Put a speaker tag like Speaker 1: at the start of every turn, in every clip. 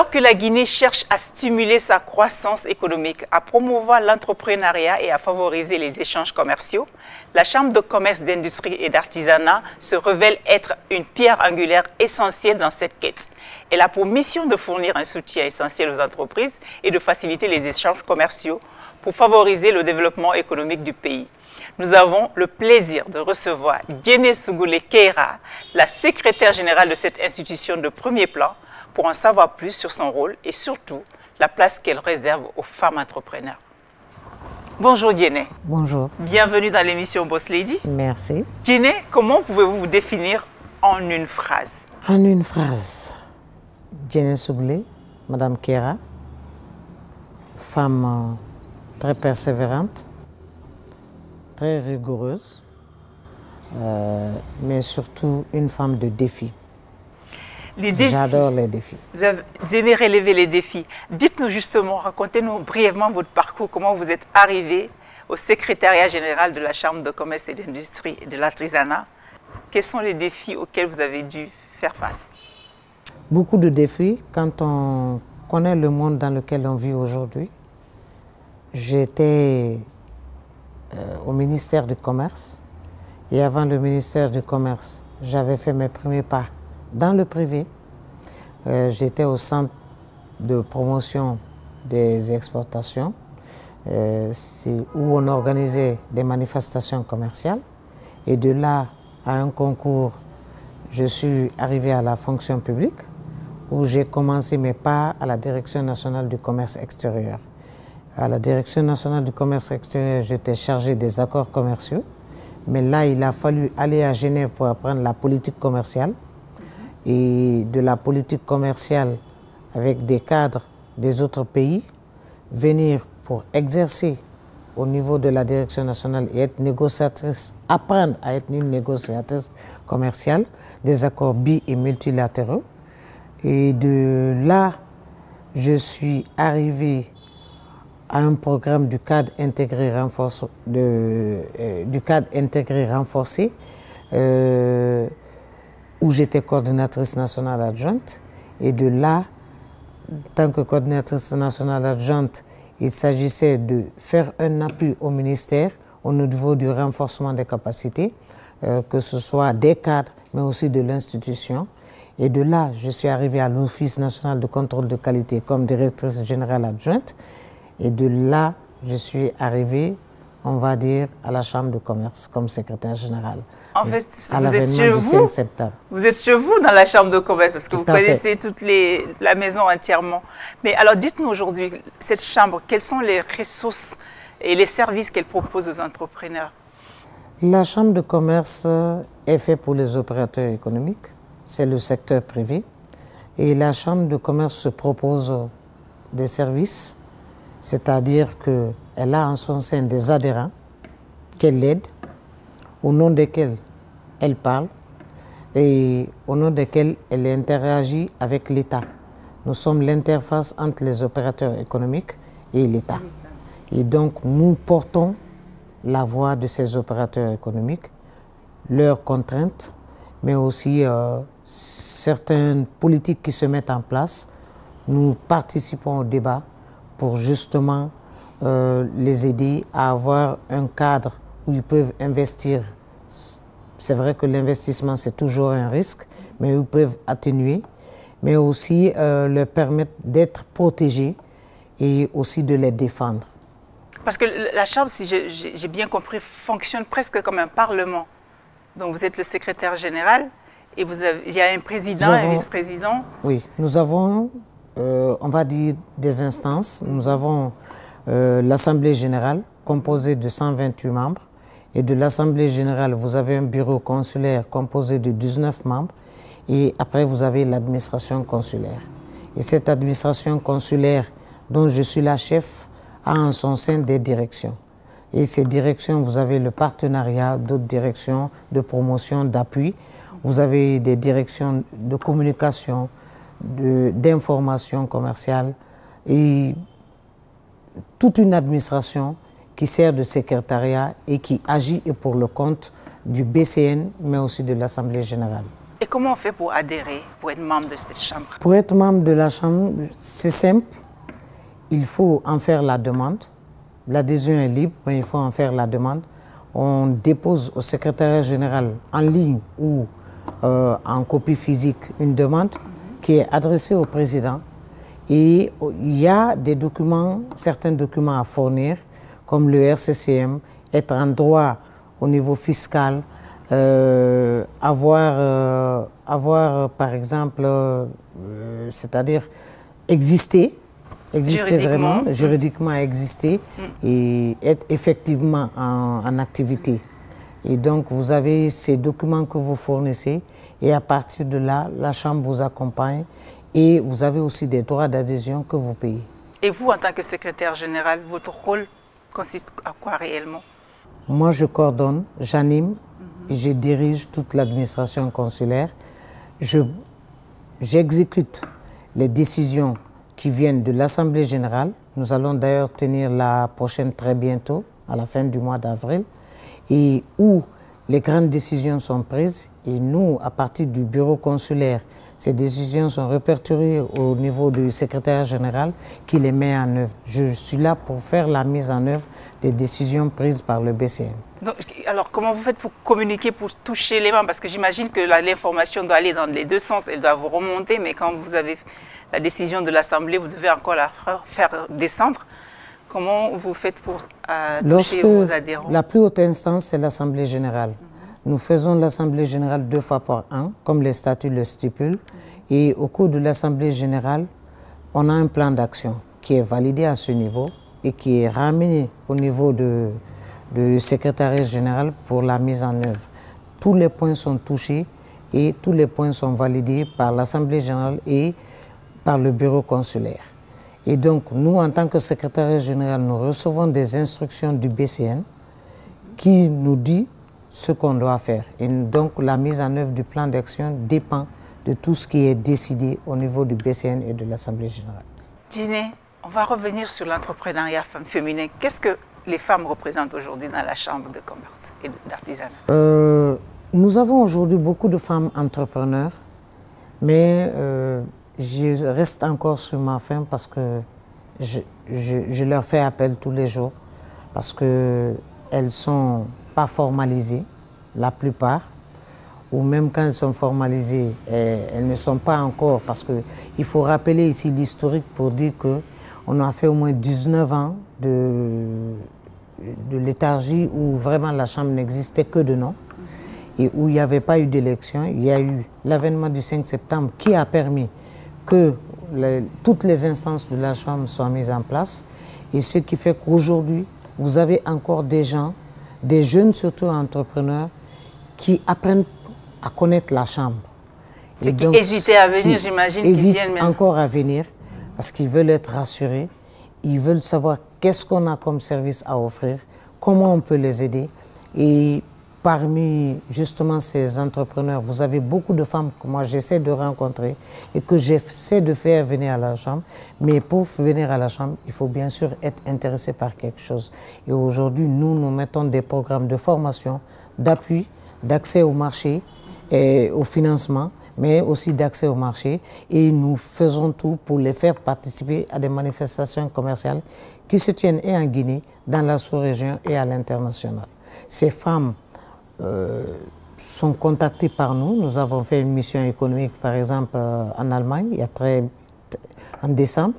Speaker 1: Alors que la Guinée cherche à stimuler sa croissance économique, à promouvoir l'entrepreneuriat et à favoriser les échanges commerciaux, la Chambre de commerce, d'industrie et d'artisanat se révèle être une pierre angulaire essentielle dans cette quête. Elle a pour mission de fournir un soutien essentiel aux entreprises et de faciliter les échanges commerciaux pour favoriser le développement économique du pays. Nous avons le plaisir de recevoir Diéné Sougoulé Keïra, la secrétaire générale de cette institution de premier plan, pour en savoir plus sur son rôle et surtout la place qu'elle réserve aux femmes entrepreneurs. Bonjour Diéné.
Speaker 2: Bonjour.
Speaker 1: Bienvenue dans l'émission Boss Lady.
Speaker 2: Merci.
Speaker 1: Diéné, comment pouvez-vous vous définir en une phrase?
Speaker 2: En une phrase, Diéné Sougoulé, Madame Keïra, femme très persévérante, très rigoureuse, mais surtout une femme de défi. J'adore les défis.
Speaker 1: Vous aimez relever les défis. Dites-nous justement, racontez-nous brièvement votre parcours, comment vous êtes arrivé au secrétariat général de la Chambre de commerce et d'industrie et de l'artisanat. Quels sont les défis auxquels vous avez dû faire face?
Speaker 2: Beaucoup de défis quand on connaît le monde dans lequel on vit aujourd'hui. J'étais au ministère du Commerce et avant le ministère du Commerce, j'avais fait mes premiers pas dans le privé. J'étais au centre de promotion des exportations où on organisait des manifestations commerciales et de là à un concours, je suis arrivé à la fonction publique où j'ai commencé mes pas à la Direction nationale du commerce extérieur. À la Direction nationale du commerce extérieur, j'étais chargé des accords commerciaux, mais là, il a fallu aller à Genève pour apprendre la politique commerciale. Et de la politique commerciale avec des cadres des autres pays, venir pour exercer au niveau de la direction nationale et être négociatrice, apprendre à être une négociatrice commerciale, des accords bi- et multilatéraux. Et de là, je suis arrivé à un programme du cadre intégré renforcé, où j'étais coordinatrice nationale adjointe. Et de là, en tant que coordinatrice nationale adjointe, il s'agissait de faire un appui au ministère au niveau du renforcement des capacités, que ce soit des cadres, mais aussi de l'institution. Et de là, je suis arrivée à l'Office national de contrôle de qualité comme directrice générale adjointe. Et de là, je suis arrivée, on va dire, à la Chambre de commerce comme secrétaire générale.
Speaker 1: En fait, vous êtes chez vous. Vous êtes chez vous dans la Chambre de commerce parce que vous connaissez la maison entièrement. Mais alors, dites-nous aujourd'hui, cette Chambre, quelles sont les ressources et les services qu'elle propose aux entrepreneurs?
Speaker 2: La Chambre de commerce est faite pour les opérateurs économiques, c'est le secteur privé. Et la Chambre de commerce se propose des services, c'est-à-dire qu'elle a en son sein des adhérents qu'elle aide, au nom desquels elle parle et au nom desquels elle interagit avec l'État. Nous sommes l'interface entre les opérateurs économiques et l'État. Et donc, nous portons la voix de ces opérateurs économiques, leurs contraintes, mais aussi certaines politiques qui se mettent en place. Nous participons au débat pour justement les aider à avoir un cadre où ils peuvent investir. C'est vrai que l'investissement, c'est toujours un risque, mais ils peuvent atténuer, mais aussi leur permettre d'être protégés et aussi de les défendre.
Speaker 1: Parce que la Chambre, si j'ai bien compris, fonctionne presque comme un parlement. Donc vous êtes le secrétaire général et il y a un président, un vice-président.
Speaker 2: Oui, nous avons, on va dire, des instances. Nous avons l'Assemblée générale composée de 128 membres. Et de l'Assemblée générale, vous avez un bureau consulaire composé de 19 membres. Et après, vous avez l'administration consulaire. Et cette administration consulaire, dont je suis la chef, a en son sein des directions. Et ces directions, vous avez le partenariat, d'autres directions de promotion, d'appui. Vous avez des directions de communication, d'information commerciale et toute une administration qui sert de secrétariat et qui agit pour le compte du BCN, mais aussi de l'Assemblée générale.
Speaker 1: Et comment on fait pour adhérer, pour être membre de cette chambre?
Speaker 2: Pour être membre de la chambre, c'est simple. Il faut en faire la demande. L'adhésion est libre, mais il faut en faire la demande. On dépose au secrétariat général en ligne ou en copie physique une demande qui est adressée au président. Et il y a des documents, certains documents à fournir, comme le RCCM, être en droit au niveau fiscal, avoir par exemple, c'est-à-dire exister vraiment, juridiquement exister et être effectivement en activité. Et donc vous avez ces documents que vous fournissez et à partir de là, la Chambre vous accompagne et vous avez aussi des droits d'adhésion que vous payez.
Speaker 1: Et vous, en tant que secrétaire général, votre rôle consiste à quoi réellement?
Speaker 2: Moi, je coordonne, j'anime et je dirige toute l'administration consulaire. J'exécute les décisions qui viennent de l'Assemblée générale. Nous allons d'ailleurs tenir la prochaine très bientôt, à la fin du mois d'avril, et où les grandes décisions sont prises. Et nous, à partir du bureau consulaire, ces décisions sont répertoriées au niveau du secrétaire général qui les met en œuvre. Je suis là pour faire la mise en œuvre des décisions prises par le BCN.
Speaker 1: Donc, alors, comment vous faites pour communiquer, pour toucher les membres? Parce que j'imagine que l'information doit aller dans les deux sens, elle doit vous remonter, mais quand vous avez la décision de l'Assemblée, vous devez encore la faire descendre. Comment vous faites pour toucher vos adhérents?
Speaker 2: La plus haute instance, c'est l'Assemblée générale. Nous faisons l'Assemblée générale 2 fois par an, comme les statuts le stipulent. Et au cours de l'Assemblée générale, on a un plan d'action qui est validé à ce niveau et qui est ramené au niveau du secrétariat général pour la mise en œuvre. Tous les points sont touchés et tous les points sont validés par l'Assemblée générale et par le bureau consulaire. Et donc, nous, en tant que secrétariat général, nous recevons des instructions du BCN qui nous dit ce qu'on doit faire. Et donc, la mise en œuvre du plan d'action dépend de tout ce qui est décidé au niveau du BCN et de l'Assemblée générale.
Speaker 1: Djiné, on va revenir sur l'entrepreneuriat féminin. Qu'est-ce que les femmes représentent aujourd'hui dans la Chambre de commerce et d'artisanat?
Speaker 2: Nous avons aujourd'hui beaucoup de femmes entrepreneurs, mais je reste encore sur ma faim parce que je leur fais appel tous les jours parce qu'elles ne sont pas formalisées, la plupart, ou même quand elles sont formalisées, elles ne sont pas encore, parce qu'il faut rappeler ici l'historique pour dire qu'on a fait au moins 19 ans de léthargie où vraiment la Chambre n'existait que de nom et où il n'y avait pas eu d'élection. Il y a eu l'avènement du 5 septembre qui a permis que toutes les instances de la Chambre soient mises en place et ce qui fait qu'aujourd'hui, vous avez encore des gens, des jeunes surtout entrepreneurs qui apprennent à connaître la Chambre.
Speaker 1: Et qui hésitaient à venir, j'imagine qu'ils viennent même.
Speaker 2: Encore à venir parce qu'ils veulent être rassurés, ils veulent savoir qu'est-ce qu'on a comme service à offrir, comment on peut les aider. Et parmi justement ces entrepreneurs, vous avez beaucoup de femmes que moi j'essaie de rencontrer et que j'essaie de faire venir à la Chambre. Mais pour venir à la Chambre, il faut bien sûr être intéressé par quelque chose. Et aujourd'hui, nous mettons des programmes de formation, d'appui, d'accès au marché et au financement, mais aussi d'accès au marché. Et nous faisons tout pour les faire participer à des manifestations commerciales qui se tiennent et en Guinée, dans la sous-région et à l'international. Ces femmes sont contactées par nous. Nous avons fait une mission économique, par exemple, en Allemagne, en décembre,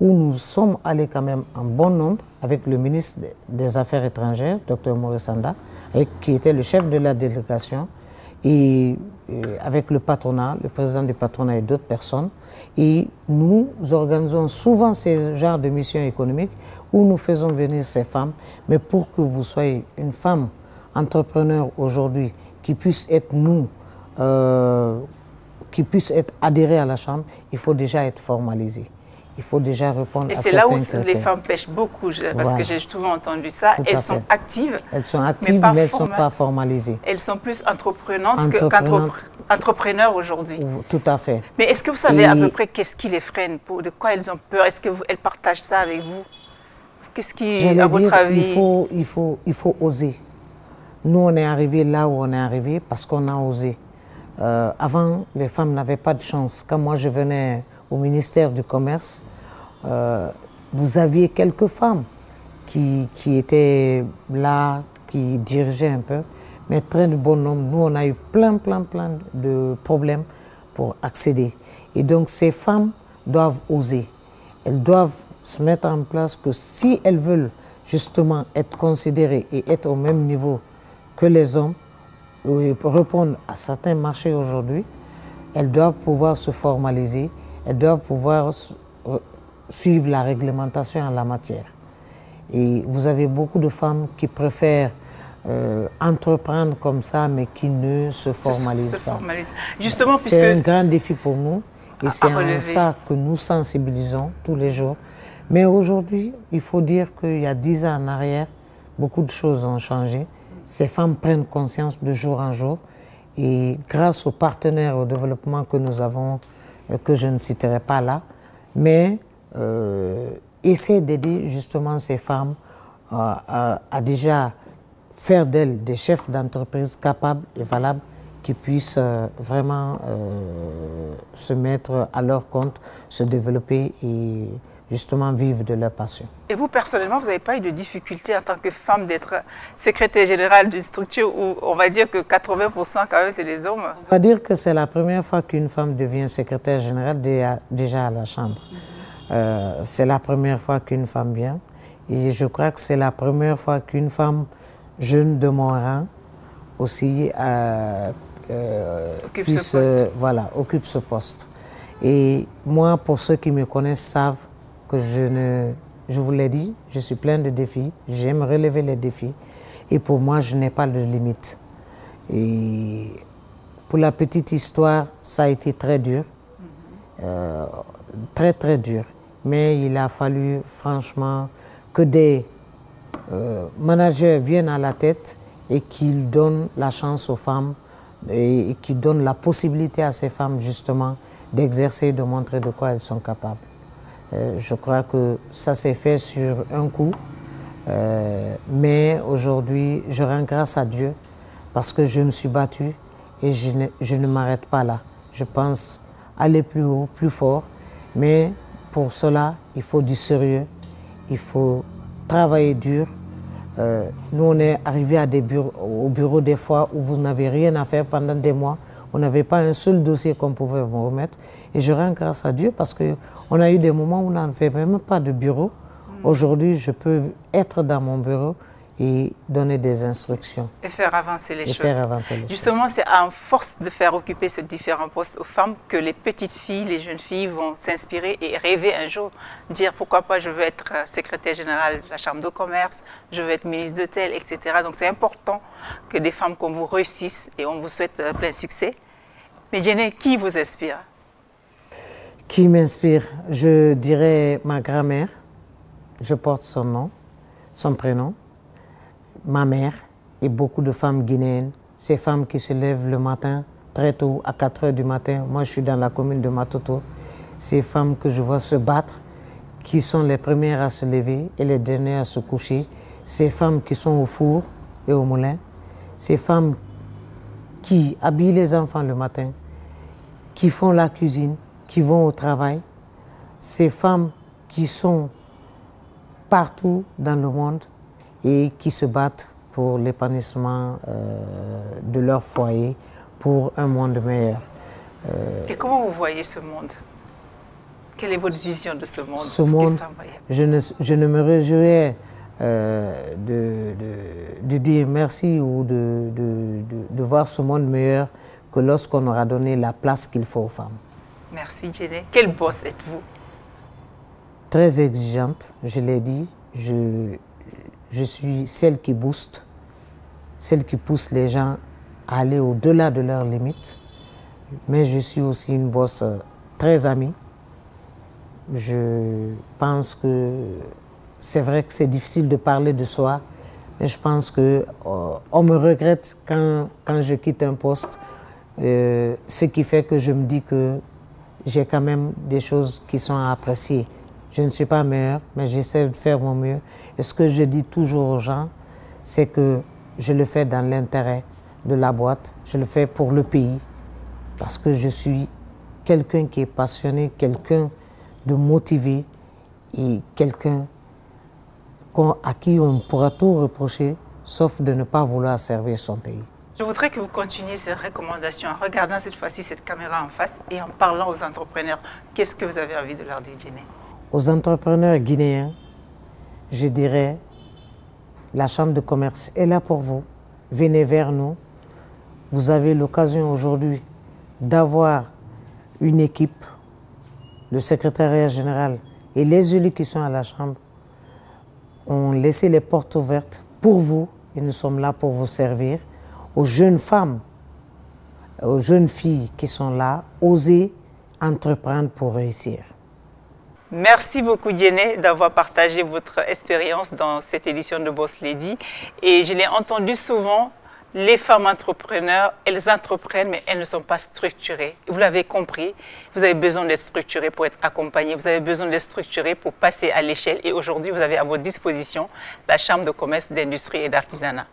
Speaker 2: où nous sommes allés quand même en bon nombre avec le ministre des Affaires étrangères, Dr Maurice Sanda, qui était le chef de la délégation, et avec le patronat, le président du patronat et d'autres personnes. Et nous organisons souvent ces genres de missions économiques où nous faisons venir ces femmes. Mais pour que vous soyez une femme entrepreneur aujourd'hui qui puisse être qui puisse être adhérée à la Chambre, il faut déjà être formalisé. Il faut déjà répondre à certains critères. Et c'est là où
Speaker 1: les femmes pêchent beaucoup, parce que j'ai souvent entendu ça. Elles sont actives.
Speaker 2: Elles sont actives, mais elles ne sont pas formalisées.
Speaker 1: Elles sont plus entreprenantes qu'entrepreneurs aujourd'hui.
Speaker 2: Tout à fait.
Speaker 1: Mais est-ce que vous savez à peu près qu'est-ce qui les freine, de quoi elles ont peur? Est-ce qu'elles partagent ça avec vous? Qu'est-ce qui, à votre avis?
Speaker 2: Il faut oser. Nous, on est arrivé là où on est arrivé parce qu'on a osé. Avant, les femmes n'avaient pas de chance. Quand moi je venais au ministère du Commerce, vous aviez quelques femmes qui étaient là, qui dirigeaient un peu, mais très de bon nombre. Nous, on a eu plein de problèmes pour accéder. Et donc, ces femmes doivent oser. Elles doivent se mettre en place que si elles veulent justement être considérées et être au même niveau que les hommes, et répondre à certains marchés aujourd'hui, elles doivent pouvoir se formaliser, elles doivent pouvoir suivre la réglementation en la matière. Et vous avez beaucoup de femmes qui préfèrent entreprendre comme ça, mais qui ne se formalisent pas.
Speaker 1: Justement,
Speaker 2: c'est un grand défi pour nous, et c'est en ça que nous sensibilisons tous les jours. Mais aujourd'hui, il faut dire qu'il y a 10 ans en arrière, beaucoup de choses ont changé. Ces femmes prennent conscience de jour en jour, et grâce aux partenaires au développement que nous avons, que je ne citerai pas là, mais essayer d'aider justement ces femmes à déjà faire d'elles des chefs d'entreprise capables et valables qui puissent vraiment se mettre à leur compte, se développer et justement vivre de leur passion.
Speaker 1: Et vous, personnellement, vous n'avez pas eu de difficulté en tant que femme d'être secrétaire générale d'une structure où on va dire que 80% quand même c'est des hommes?
Speaker 2: On va dire que c'est la première fois qu'une femme devient secrétaire générale déjà à la Chambre. C'est la première fois qu'une femme vient, et je crois que c'est la première fois qu'une femme jeune de mon rang aussi occupe ce poste. Et moi, pour ceux qui me connaissent, savent que je vous l'ai dit, je suis plein de défis, j'aime relever les défis, et pour moi, je n'ai pas de limite. Et pour la petite histoire, ça a été très dur, très dur. Mais il a fallu franchement que des managers viennent à la tête et qu'ils donnent la chance aux femmes et qu'ils donnent la possibilité à ces femmes justement d'exercer, de montrer de quoi elles sont capables. Je crois que ça s'est fait sur un coup, mais aujourd'hui je rends grâce à Dieu parce que je me suis battue et je ne m'arrête pas là. Je pense aller plus haut, plus fort, mais pour cela, il faut du sérieux, il faut travailler dur. Nous, on est arrivé au bureau des fois où vous n'avez rien à faire pendant des mois. On n'avait pas un seul dossier qu'on pouvait vous remettre. Et je rends grâce à Dieu parce qu'on a eu des moments où on n'avait même pas de bureau. Aujourd'hui, je peux être dans mon bureau et donner des instructions.
Speaker 1: Et faire avancer les choses.
Speaker 2: Faire avancer les
Speaker 1: Justement, c'est à force de faire occuper ces différents postes aux femmes que les petites filles, les jeunes filles vont s'inspirer et rêver un jour, dire pourquoi pas je veux être secrétaire générale de la Chambre de commerce, je veux être ministre de tel, etc. Donc c'est important que des femmes comme vous réussissent et on vous souhaite plein succès. Mais Jenny, qui vous inspire?
Speaker 2: Qui m'inspire? Je dirais ma grand-mère, je porte son nom, son prénom. Ma mère et beaucoup de femmes guinéennes, ces femmes qui se lèvent le matin très tôt, à 4 h du matin. Moi, je suis dans la commune de Matoto. Ces femmes que je vois se battre, qui sont les premières à se lever et les dernières à se coucher. Ces femmes qui sont au four et au moulin. Ces femmes qui habillent les enfants le matin, qui font la cuisine, qui vont au travail. Ces femmes qui sont partout dans le monde et qui se battent pour l'épanouissement de leur foyer, pour un monde meilleur.
Speaker 1: Et comment vous voyez ce monde? Quelle est votre vision de ce monde?
Speaker 2: Ce monde, je ne me réjouirais de dire merci ou de voir ce monde meilleur que lorsqu'on aura donné la place qu'il faut aux femmes.
Speaker 1: Merci Jenny. Quel boss êtes-vous?
Speaker 2: Très exigeante, je l'ai dit. Je suis celle qui booste, celle qui pousse les gens à aller au-delà de leurs limites. Mais je suis aussi une boss très amie. Je pense que c'est vrai que c'est difficile de parler de soi, mais je pense qu'on me regrette quand je quitte un poste, ce qui fait que je me dis que j'ai quand même des choses qui sont à apprécier. Je ne suis pas meilleure, mais j'essaie de faire mon mieux. Et ce que je dis toujours aux gens, c'est que je le fais dans l'intérêt de la boîte, je le fais pour le pays parce que je suis quelqu'un qui est passionné, quelqu'un de motivé et quelqu'un à qui on pourra tout reprocher, sauf de ne pas vouloir servir son pays.
Speaker 1: Je voudrais que vous continuiez ces recommandations en regardant cette fois-ci cette caméra en face et en parlant aux entrepreneurs. Qu'est-ce que vous avez envie de leur dire, Djene?
Speaker 2: Aux entrepreneurs guinéens, je dirais, la Chambre de commerce est là pour vous. Venez vers nous. Vous avez l'occasion aujourd'hui d'avoir une équipe, le secrétariat général et les élus qui sont à la Chambre ont laissé les portes ouvertes pour vous et nous sommes là pour vous servir. Aux jeunes femmes, aux jeunes filles qui sont là, osez entreprendre pour réussir.
Speaker 1: Merci beaucoup, Djene, d'avoir partagé votre expérience dans cette édition de Boss Lady. Et je l'ai entendu souvent, les femmes entrepreneurs, elles entreprennent, mais elles ne sont pas structurées. Vous l'avez compris, vous avez besoin d'être structuré pour être accompagné, vous avez besoin d'être structuré pour passer à l'échelle. Et aujourd'hui, vous avez à votre disposition la Chambre de commerce, d'industrie et d'artisanat.